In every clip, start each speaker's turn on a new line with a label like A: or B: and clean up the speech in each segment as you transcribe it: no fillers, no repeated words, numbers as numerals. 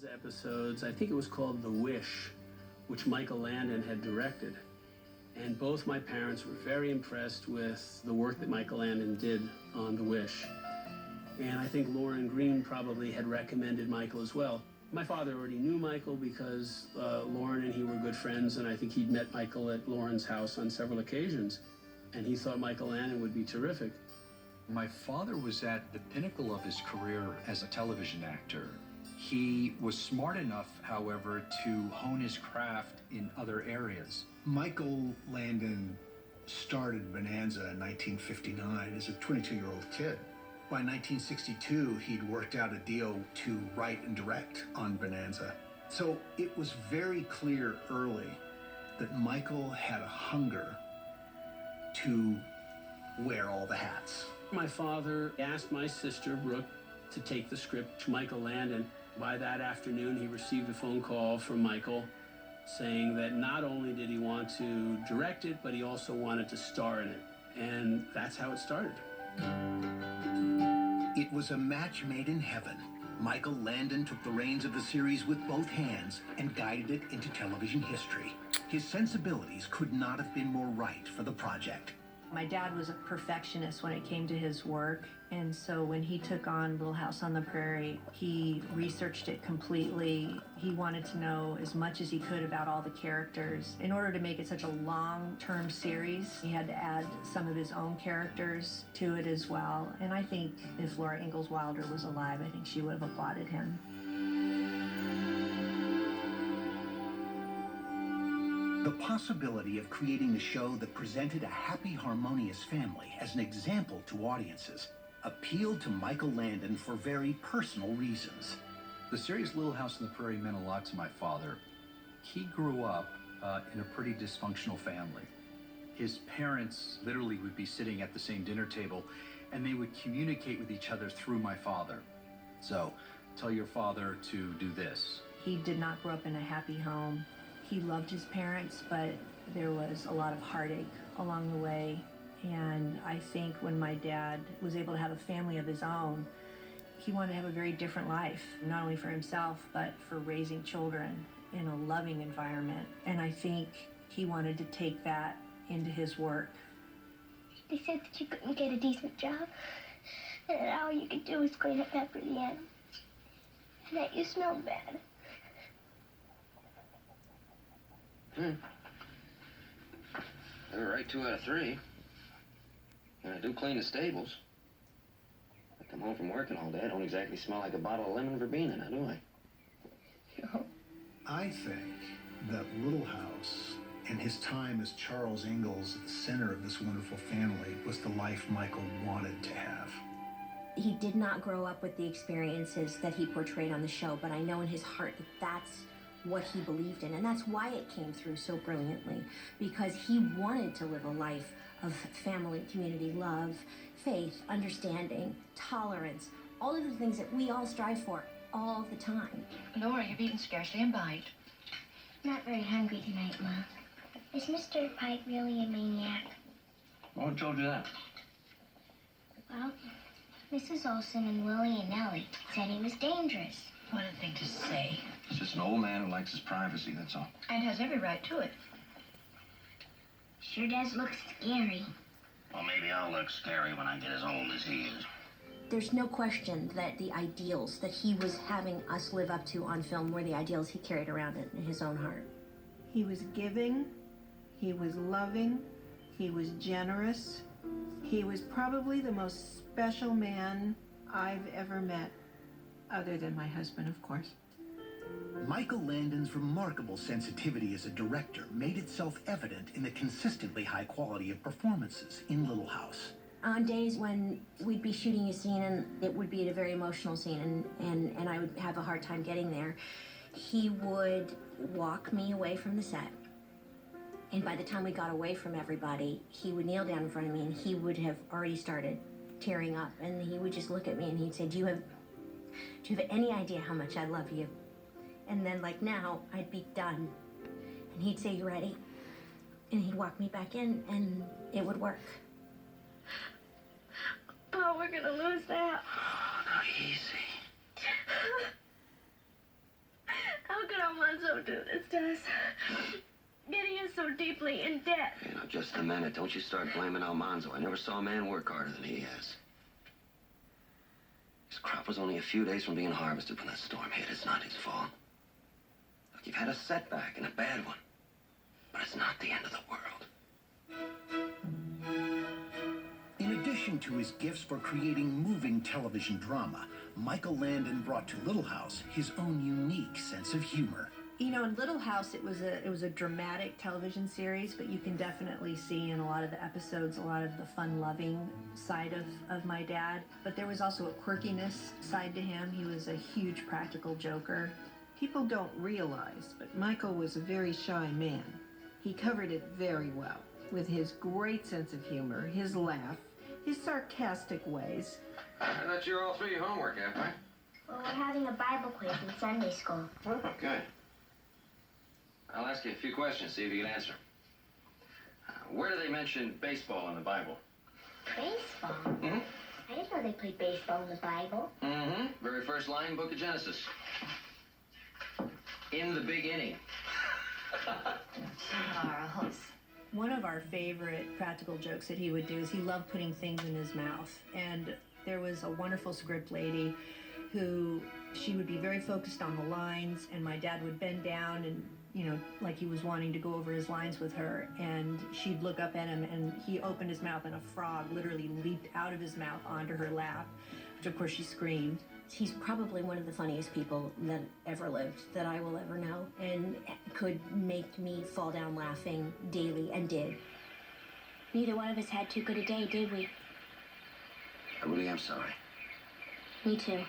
A: Episodes, I think it was called The Wish, which Michael Landon had directed. And both my parents were very impressed with the work that Michael Landon did on The Wish. And I think Lauren Green probably had recommended Michael as well. My father already knew Michael because Lauren and he were good friends, and I think he'd met Michael at Lauren's house on several occasions. And he thought Michael Landon would be terrific.
B: My father was at the pinnacle of his career as a television actor. He was smart enough, however, to hone his craft in other areas.
C: Michael Landon started Bonanza in 1959 as a 22-year-old kid. By 1962, he'd worked out a deal to write and direct on Bonanza. So it was very clear early that Michael had a hunger to wear all the hats.
A: My father asked my sister, Brooke, to take the script to Michael Landon. By that afternoon, he received a phone call from Michael saying that not only did he want to direct it, but he also wanted to star in it. And that's how it started.
C: It was a match made in heaven. Michael Landon took the reins of the series with both hands and guided it into television history. His sensibilities could not have been more right for the project.
D: My dad was a perfectionist when it came to his work, and so when he took on Little House on the Prairie, he researched it completely. He wanted to know as much as he could about all the characters. In order to make it such a long-term series, he had to add some of his own characters to it as well. And I think if Laura Ingalls Wilder was alive, I think she would have applauded him.
C: The possibility of creating a show that presented a happy, harmonious family as an example to audiences appealed to Michael Landon for very personal reasons.
B: The series Little House on the Prairie meant a lot to my father. He grew up in a pretty dysfunctional family. His parents literally would be sitting at the same dinner table, and they would communicate with each other through my father. So, tell your father to do this.
D: He did not grow up in a happy home. He loved his parents, but there was a lot of heartache along the way. And I think when my dad was able to have a family of his own, he wanted to have a very different life, not only for himself, but for raising children in a loving environment. And I think he wanted to take that into his work.
E: They said that you couldn't get a decent job, and that all you could do was clean up after the animals, and that you smelled bad.
F: They were right 2 out of 3. And I do clean the stables. I come home from working all day. I don't exactly smell like a bottle of lemon verbena, now do I?
C: I think that Little House and his time as Charles Ingalls at the center of this wonderful family was the life Michael wanted to have.
G: He did not grow up with the experiences that he portrayed on the show, but I know in his heart that that's what he believed in, and that's why it came through so brilliantly, because he wanted to live a life of family, community, love, faith, understanding, tolerance, all of the things that we all strive for all the time.
H: Laura, you've eaten scarcely a bite.
E: Not very hungry tonight, Ma. Is Mr. Pike really a maniac?
F: Who told you that?
E: Well, Mrs. Olson and Willie and Ellie said he was dangerous.
H: What a thing to say.
F: He's just an old man who likes his privacy, that's all.
H: And has every right to it.
E: Sure does look scary.
F: Well, maybe I'll look scary when I get as old as he is.
G: There's no question that the ideals that he was having us live up to on film were the ideals he carried around in his own heart.
D: He was giving, he was loving, he was generous. He was probably the most special man I've ever met, other than my husband, of course.
C: Michael Landon's remarkable sensitivity as a director made itself evident in the consistently high quality of performances in Little House.
G: On days when we'd be shooting a scene and it would be a very emotional scene and I would have a hard time getting there, he would walk me away from the set. And by the time we got away from everybody, he would kneel down in front of me and he would have already started tearing up. And he would just look at me and he'd say, do you have any idea how much I love you? And then, like now, I'd be done. And he'd say, you ready? And he'd walk me back in, and it would work.
E: Oh, we're gonna lose that.
F: Oh, no, easy.
E: Alonzo do this to us? Getting us so deeply in debt.
F: You know, just a minute. Don't you start blaming Almanzo. I never saw a man work harder than he has. His crop was only a few days from being harvested when that storm hit. It's not his fault. Look, you've had a setback, and a bad one. But it's not the end of the world.
C: In addition to his gifts for creating moving television drama, Michael Landon brought to Little House his own unique sense of humor.
D: You know, in Little House, it was a dramatic television series, but you can definitely see in a lot of the episodes a lot of the fun-loving side of my dad. But there was also a quirkiness side to him. He was a huge practical joker.
I: People don't realize, but Michael was a very shy man. He covered it very well, with his great sense of humor, his laugh, his sarcastic ways.
F: I thought you were all through your homework, Apple.
E: Well, we're having a Bible quiz in Sunday school.
F: Oh, good. I'll ask you a few questions, see if you can answer. Where do they mention baseball in the Bible?
E: Baseball?
F: Mm-hmm.
E: I didn't know they played baseball in the Bible.
F: Mm-hmm. Very first line, Book of Genesis. In the big inning.
H: Charles.
D: One of our favorite practical jokes that he would do is he loved putting things in his mouth. And there was a wonderful script lady who, she would be very focused on the lines, and my dad would bend down and, you know, like he was wanting to go over his lines with her, and she'd look up at him, and he opened his mouth, and a frog literally leaped out of his mouth onto her lap, which of course she screamed.
G: He's probably one of the funniest people that ever lived, that I will ever know, and could make me fall down laughing daily, and did.
E: Neither one of us had too good a day, did we?
F: I really am sorry.
E: Me too.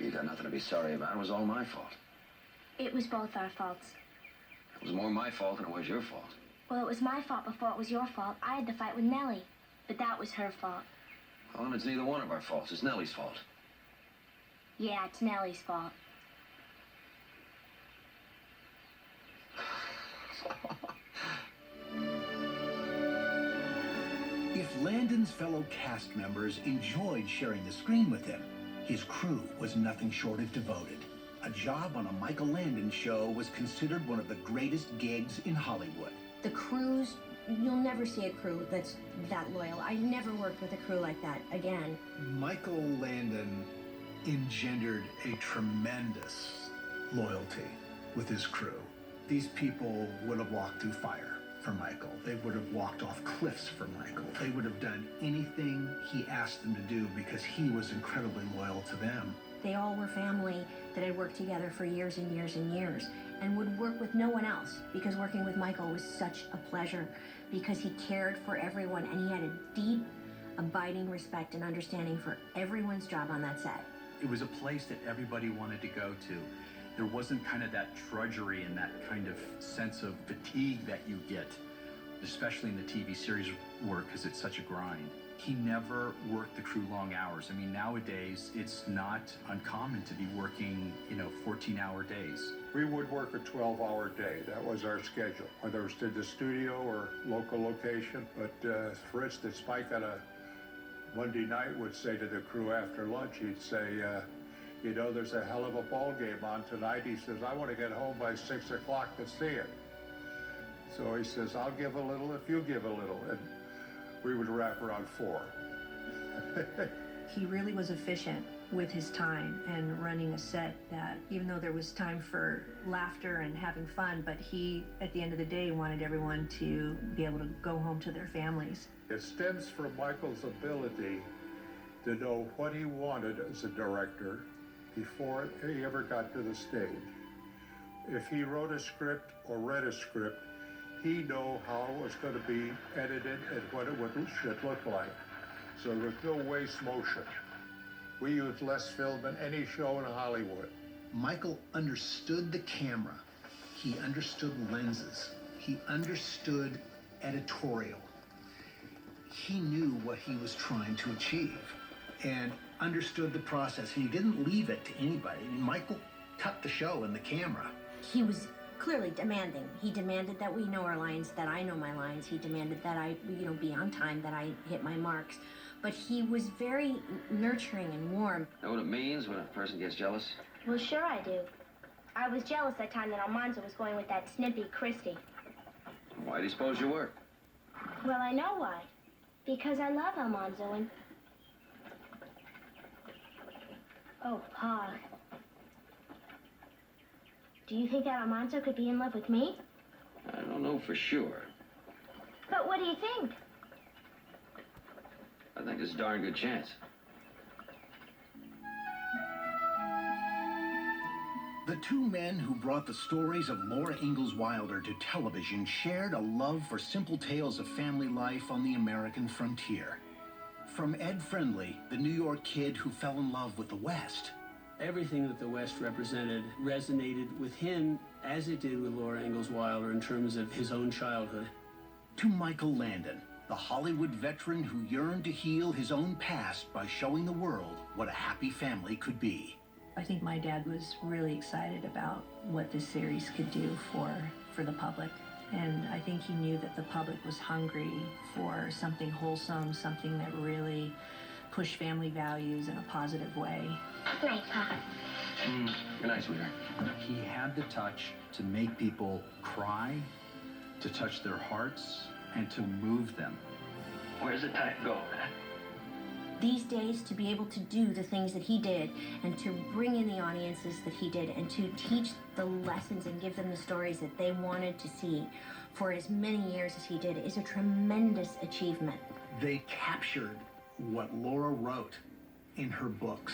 F: You got nothing to be sorry about. It was all my fault.
E: It was both our faults.
F: It was more my fault than it was your fault.
E: Well, it was my fault before it was your fault. I had the fight with Nellie. But that was her fault.
F: Well, and it's neither one of our faults. It's Nellie's fault.
E: Yeah, it's Nellie's fault.
C: If Landon's fellow cast members enjoyed sharing the screen with him, his crew was nothing short of devoted. A job on a Michael Landon show was considered one of the greatest gigs in Hollywood.
G: The crews, you'll never see a crew that's that loyal. I never worked with a crew like that again.
C: Michael Landon engendered a tremendous loyalty with his crew. These people would have walked through fire for Michael. They would have walked off cliffs for Michael. They would have done anything he asked them to do because he was incredibly loyal to them.
G: They all were family that had worked together for years and years and years, and would work with no one else, because working with Michael was such a pleasure, because he cared for everyone, and he had a deep, abiding respect and understanding for everyone's job on that set.
B: It was a place that everybody wanted to go to. There wasn't kind of that drudgery and that kind of sense of fatigue that you get, especially in the TV series work, because it's such a grind. He never worked the crew long hours. I mean, nowadays, it's not uncommon to be working, 14-hour days.
J: We would work a 12-hour day. That was our schedule, whether it was to the studio or local location. But for instance, Mike on a Monday night would say to the crew after lunch, he'd say, there's a hell of a ball game on tonight. He says, I want to get home by 6 o'clock to see it. So he says, I'll give a little if you give a little. And we would wrap around 4.
D: He really was efficient with his time and running a set that, even though there was time for laughter and having fun, but he, at the end of the day, wanted everyone to be able to go home to their families.
J: It stems from Michael's ability to know what he wanted as a director before he ever got to the stage. If he wrote a script or read a script, he knew how it was going to be edited and what it should look like. So there was no waste motion. We used less film than any show in Hollywood.
C: Michael understood the camera. He understood lenses. He understood editorial. He knew what he was trying to achieve and understood the process. And he didn't leave it to anybody. I mean, Michael cut the show and the camera.
G: He was clearly demanding. He demanded that we know our lines, that I know my lines. He demanded that I, be on time, that I hit my marks. But he was very nurturing and warm.
F: Know what it means when a person gets jealous?
E: Well, sure I do. I was jealous that time that Almanzo was going with that snippy Christy.
F: Why do you suppose you were?
E: Well, I know why. Because I love Almanzo and... Oh, Pa. Do you think that Almanzo could be in love with me?
F: I don't know for sure.
E: But what do you think?
F: I think there's a darn good chance.
C: The two men who brought the stories of Laura Ingalls Wilder to television shared a love for simple tales of family life on the American frontier. From Ed Friendly, the New York kid who fell in love with the West.
A: Everything that the West represented resonated with him as it did with Laura Ingalls Wilder in terms of his own childhood.
C: To Michael Landon, the Hollywood veteran who yearned to heal his own past by showing the world what a happy family could be.
D: I think my dad was really excited about what this series could do for the public. And I think he knew that the public was hungry for something wholesome, something that really pushed family values in a positive way.
E: Good night, Papa.
F: Good night, sweetheart.
B: He had the touch to make people cry, to touch their hearts, and to move them.
F: Where's the time go, man?
G: These days, to be able to do the things that he did and to bring in the audiences that he did and to teach the lessons and give them the stories that they wanted to see for as many years as he did is a tremendous achievement.
C: They captured what Laura wrote in her books.